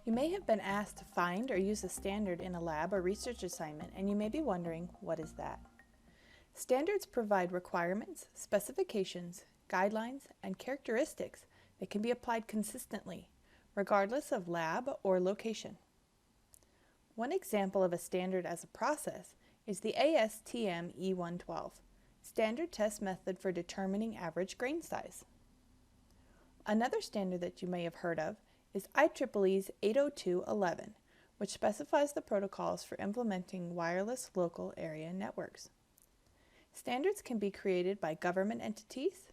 You may have been asked to find or use a standard in a lab or research assignment, and you may be wondering, what is that? Standards provide requirements, specifications, guidelines, and characteristics that can be applied consistently, regardless of lab or location. One example of a standard as a process is the ASTM E112, Standard Test Method for Determining Average Grain Size. Another standard that you may have heard of is IEEE's 802.11, which specifies the protocols for implementing wireless local area networks. Standards can be created by government entities,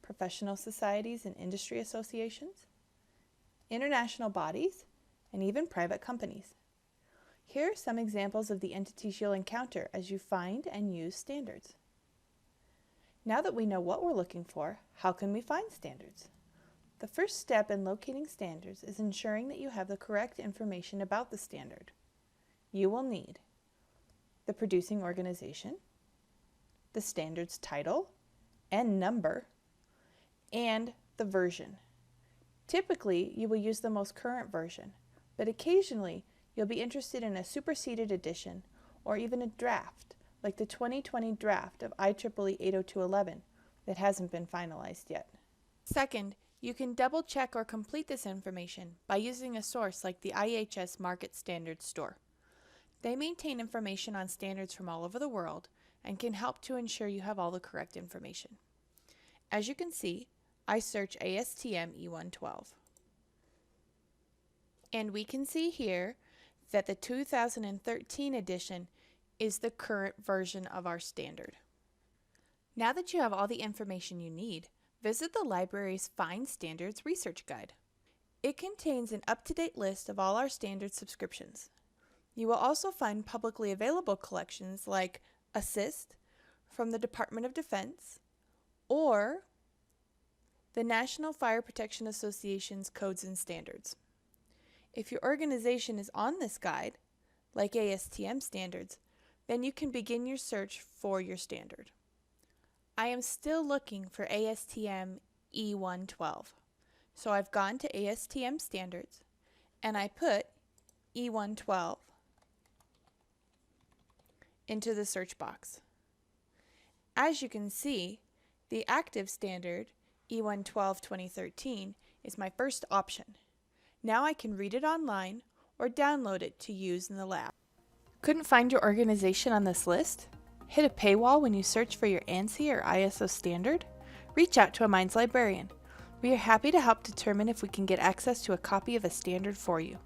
professional societies and industry associations, international bodies, and even private companies. Here are some examples of the entities you'll encounter as you find and use standards. Now that we know what we're looking for, how can we find standards? The first step in locating standards is ensuring that you have the correct information about the standard. You will need the producing organization, the standard's title and number, and the version. Typically, you will use the most current version, but occasionally you'll be interested in a superseded edition or even a draft, like the 2020 draft of IEEE 802.11 that hasn't been finalized yet. Second, you can double-check or complete this information by using a source like the IHS Market Standards Store. They maintain information on standards from all over the world and can help to ensure you have all the correct information. As you can see, I search ASTM E112. And we can see here that the 2013 edition is the current version of our standard. Now that you have all the information you need, visit the library's Find Standards Research Guide. It contains an up-to-date list of all our standard subscriptions. You will also find publicly available collections like Assist from the Department of Defense or the National Fire Protection Association's Codes and Standards. If your organization is on this guide, like ASTM standards, then you can begin your search for your standard. I am still looking for ASTM E112, so I've gone to ASTM standards and I put E112 into the search box. As you can see, the active standard E112 2013 is my first option. Now I can read it online or download it to use in the lab. Couldn't find your organization on this list? Hit a paywall when you search for your ANSI or ISO standard? Reach out to a Minds librarian. We are happy to help determine if we can get access to a copy of a standard for you.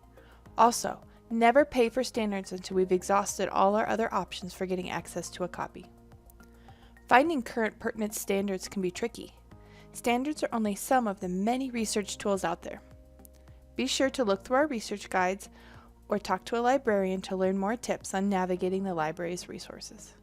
Also, never pay for standards until we've exhausted all our other options for getting access to a copy. Finding current pertinent standards can be tricky. Standards are only some of the many research tools out there. Be sure to look through our research guides or talk to a librarian to learn more tips on navigating the library's resources.